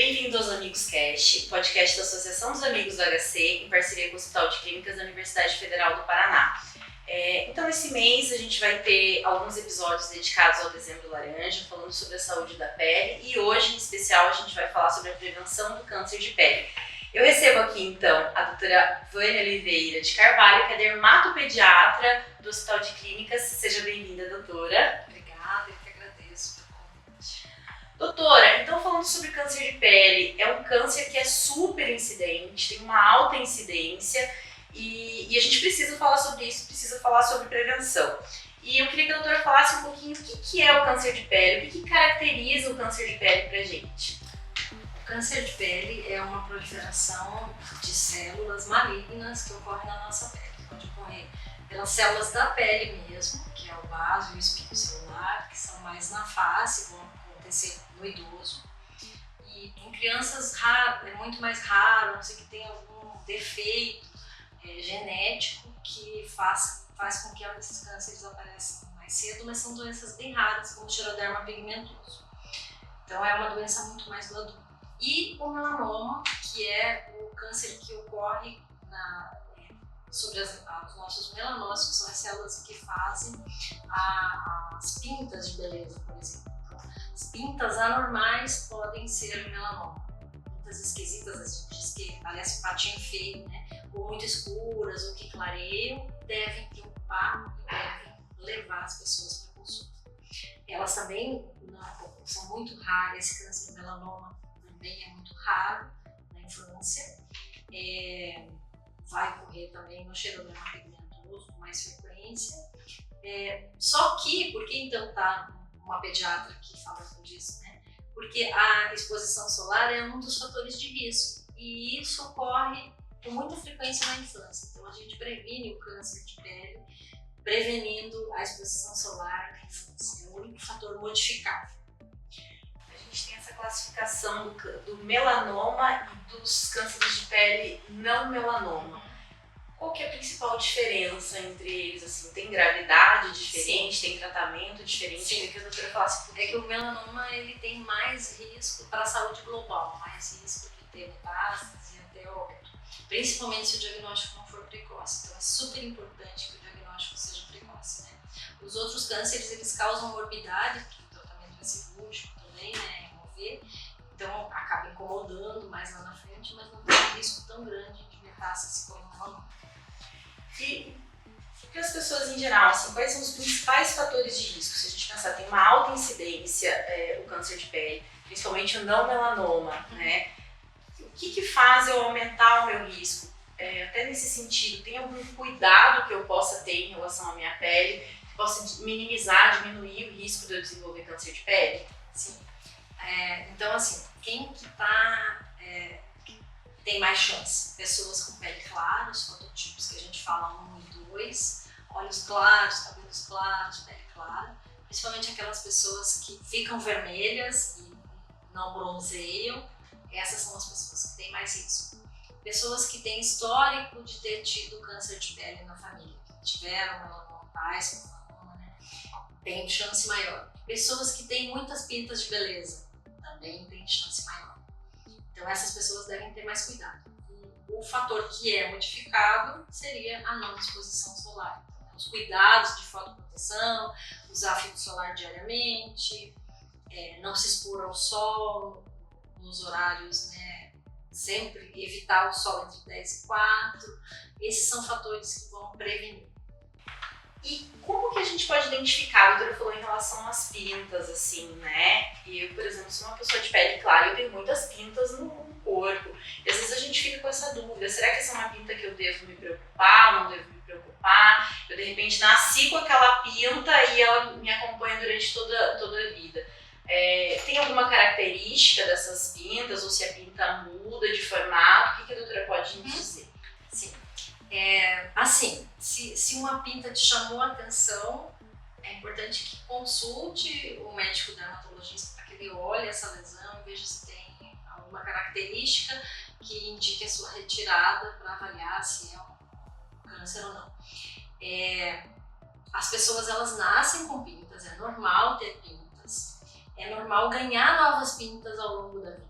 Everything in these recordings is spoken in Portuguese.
Bem-vindo aos Amigos Cast, podcast da Associação dos Amigos do HC, em parceria com o Hospital de Clínicas da Universidade Federal do Paraná. Então, esse mês a gente vai ter alguns episódios dedicados ao Dezembro Laranja, falando sobre a saúde da pele, e hoje, em especial, a gente vai falar sobre a prevenção do câncer de pele. Eu recebo aqui, então, a doutora Vânia Oliveira de Carvalho, que é dermatopediatra do Hospital de Clínicas. Seja bem-vinda, doutora. Obrigada, eu que agradeço pelo convite. Doutora, então falando sobre câncer de pele, é um câncer que é super incidente, tem uma alta incidência e a gente precisa falar sobre isso, precisa falar sobre prevenção. E eu queria que a doutora falasse um pouquinho o que é o câncer de pele, o que caracteriza o câncer de pele pra gente. O câncer de pele é uma proliferação de células malignas que ocorre na nossa pele. Pode ocorrer pelas células da pele mesmo, que é o vaso e o espinho celular, que são mais na face, vão acontecer no idoso. E em crianças é muito mais raro, a não ser que tenha algum defeito genético que faz com que esses cânceres apareçam mais cedo, mas são doenças bem raras, como o xeroderma pigmentoso. Então é uma doença muito mais do adulto. E o melanoma, que é o câncer que ocorre sobre os nossos melanócitos, que são as células que fazem as pintas de beleza, por exemplo. As pintas anormais podem ser melanoma. Pintas esquisitas, a gente diz que parece um patinho feio, né? Ou muito escuras, ou que clareiam, devem preocupar e devem levar as pessoas para consulta. Elas também são muito raras, esse câncer de melanoma também é muito raro na infância. Vai ocorrer também no xeroderma pigmentoso com mais frequência. Só que, por que então está uma pediatra que fala disso, né? Porque a exposição solar é um dos fatores de risco e isso ocorre com muita frequência na infância. Então a gente previne o câncer de pele prevenindo a exposição solar na infância. É o único fator modificável. A gente tem essa classificação do melanoma e dos cânceres de pele não melanoma. Qual que é a principal diferença entre eles? Assim, tem gravidade diferente, tem tratamento diferente? Sim. Que a doutora falasse É que o melanoma ele tem mais risco para a saúde global, mais risco de ter metástase e até óbito, principalmente se o diagnóstico não for precoce. Então é super importante que o diagnóstico seja precoce, né? Os outros cânceres eles causam morbidade, porque o tratamento é cirúrgico também, né? Remover, então acaba incomodando mais lá na frente, mas não tem um risco tão grande de metástase como o melanoma. E para as pessoas em geral, assim, quais são os principais fatores de risco? Se a gente pensar, tem uma alta incidência o câncer de pele, principalmente o não melanoma, né? O que faz eu aumentar o meu risco? Até nesse sentido, tem algum cuidado que eu possa ter em relação à minha pele, que possa minimizar, diminuir o risco de eu desenvolver câncer de pele? Sim. Então, assim, quem que tem mais chance? Pessoas com pele clara, os fototipos que a gente fala 1 e 2, olhos claros, cabelos claros, pele clara, principalmente aquelas pessoas que ficam vermelhas e não bronzeiam, essas são as pessoas que têm mais risco. Pessoas que têm histórico de ter tido câncer de pele na família, que tiveram melanoma, pais com melanoma, né? Tem chance maior. Pessoas que têm muitas pintas de beleza, também tem chance maior. Então essas pessoas devem ter mais cuidado. E o fator que é modificável seria a não exposição solar. Então, os cuidados de fotoproteção, usar filtro solar diariamente, não se expor ao sol nos horários, né? Sempre evitar o sol entre 10 e 4. Esses são fatores que vão prevenir. E como que a gente pode identificar? A doutora falou em relação às pintas, assim, né? Eu, por exemplo, sou uma pessoa de pele clara, eu tenho muitas pintas no corpo. E às vezes a gente fica com essa dúvida, será que essa é uma pinta que eu devo me preocupar, não devo me preocupar? Eu, de repente, nasci com aquela pinta e ela me acompanha durante toda a vida. Tem alguma característica dessas pintas, ou se a pinta muda de formato? O que a doutora pode nos dizer? Sim. Assim, se uma pinta te chamou a atenção, é importante que consulte o médico dermatologista para que ele olhe essa lesão e veja se tem alguma característica que indique a sua retirada para avaliar se é um câncer ou não. As pessoas elas nascem com pintas, é normal ter pintas, é normal ganhar novas pintas ao longo da vida.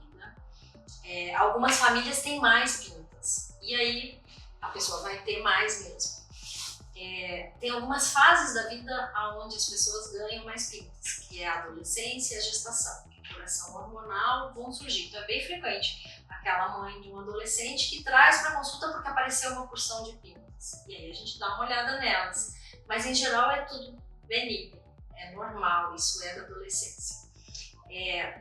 Algumas famílias têm mais pintas, e aí a pessoa vai ter mais mesmo. Tem algumas fases da vida onde as pessoas ganham mais pintas, que é a adolescência e a gestação. Alteração hormonal vão surgir, então é bem frequente aquela mãe de um adolescente que traz para consulta porque apareceu uma porção de pintas, e aí a gente dá uma olhada nelas, mas em geral é tudo benigno, é normal, isso é da adolescência.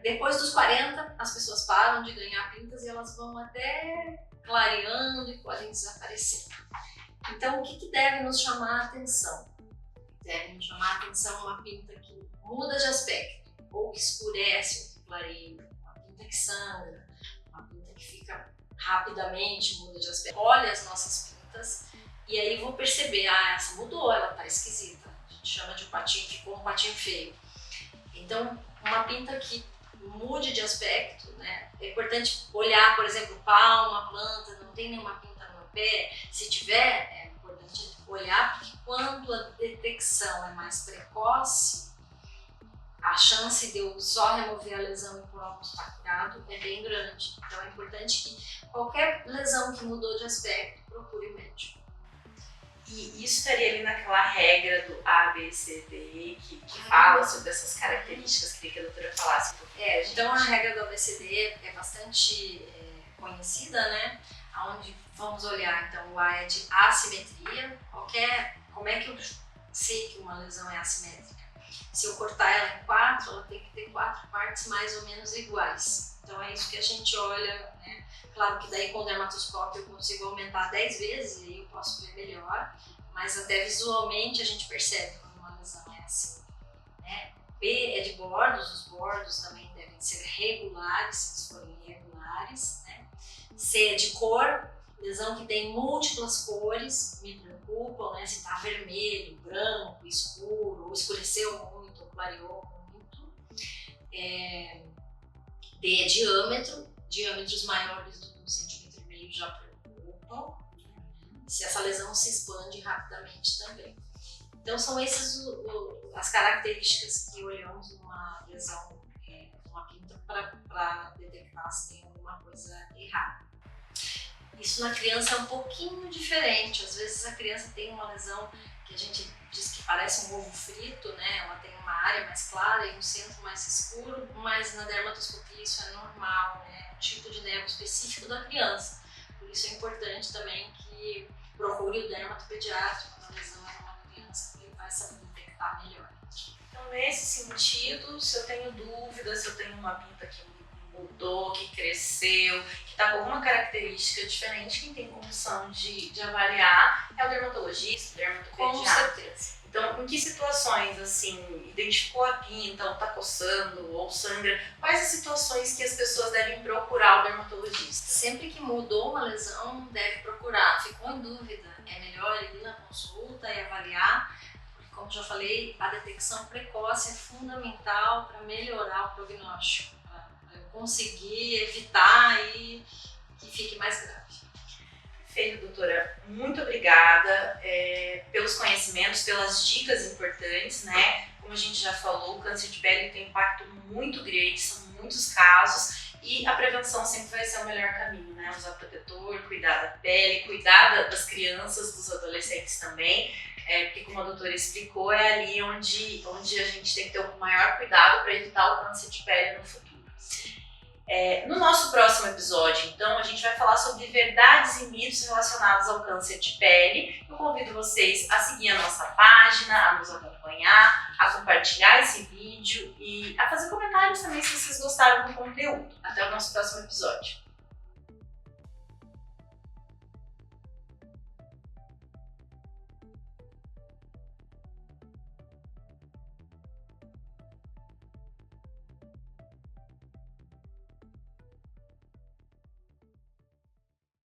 Depois dos 40 as pessoas param de ganhar pintas e elas vão até clareando e podem desaparecer. Então, o que deve nos chamar a atenção? Deve nos chamar a atenção uma pinta que muda de aspecto, ou que escurece, ou que clareia, uma pinta que sangra, uma pinta que fica rapidamente, muda de aspecto. Olha as nossas pintas e aí vou perceber, essa mudou, ela tá esquisita. A gente chama de um patinho, ficou um patinho feio. Então, uma pinta que mude de aspecto, né? É importante olhar, por exemplo, palma, planta, não tem nenhuma pinta no pé. Se tiver, é importante olhar, porque quando a detecção é mais precoce, a chance de eu só remover a lesão e pronto, está curado, é bem grande. Então é importante que qualquer lesão que mudou de aspecto, procure o médico. E isso estaria ali naquela regra do A, B, C, D, que fala sobre essas características, queria que a doutora falasse um pouquinho. Então a regra do ABCD é bastante conhecida, né? Onde vamos olhar, então o A é de assimetria, como é que eu sei que uma lesão é assimétrica? Se eu cortar ela em 4, ela tem que ter 4 partes mais ou menos iguais. Então é isso que a gente olha, né? Claro que daí com o dermatoscópio eu consigo aumentar 10 vezes e aí eu posso ver melhor, mas até visualmente a gente percebe quando uma lesão é assim, né? B é de bordos, os bordos também devem ser regulares, se forem irregulares, né? C é de cor, lesão que tem múltiplas cores, me preocupam, né? Se está vermelho, branco, escuro, ou escureceu muito, ou clareou muito. D é diâmetro, diâmetros maiores do que 1,5 cm já preocupam, se essa lesão se expande rapidamente também. Então são essas as características que olhamos numa lesão, uma pinta, para detectar se tem alguma coisa errada. Isso na criança é um pouquinho diferente, às vezes a criança tem uma lesão que a gente diz que parece um ovo frito, né? Ela tem uma área mais clara e um centro mais escuro, mas na dermatoscopia isso é normal, né? É um tipo de nervo específico da criança. Por isso é importante também que procure o dermatopediatra quando a lesão é uma criança, porque ele vai saber detectar melhor. Então, nesse sentido, se eu tenho dúvidas, se eu tenho uma pinta que mudou, que cresceu, que está com alguma característica diferente, quem tem condição de avaliar é o dermatologista, o dermatopediatra. Com certeza. Então, em que situações, assim, identificou a pinta, ou está coçando, ou sangra, quais as situações que as pessoas devem procurar o dermatologista? Sempre que mudou uma lesão, deve procurar. Ficou em dúvida, é melhor ir na consulta e avaliar, porque, como já falei, a detecção precoce é fundamental para melhorar o prognóstico, para eu conseguir evitar e que fique mais grave. Perfeito, doutora. Muito obrigada pelos conhecimentos, pelas dicas importantes, né? Como a gente já falou, o câncer de pele tem um impacto muito grande, são muitos casos e a prevenção sempre vai ser o melhor caminho, né? Usar protetor, cuidar da pele, cuidar das crianças, dos adolescentes também, porque como a doutora explicou, é ali onde a gente tem que ter o maior cuidado para evitar o câncer de pele no futuro. No nosso próximo episódio, então, a gente vai falar sobre verdades e mitos relacionados ao câncer de pele. Eu convido vocês a seguir a nossa página, a nos acompanhar, a compartilhar esse vídeo e a fazer comentários também se vocês gostaram do conteúdo. Até o nosso próximo episódio.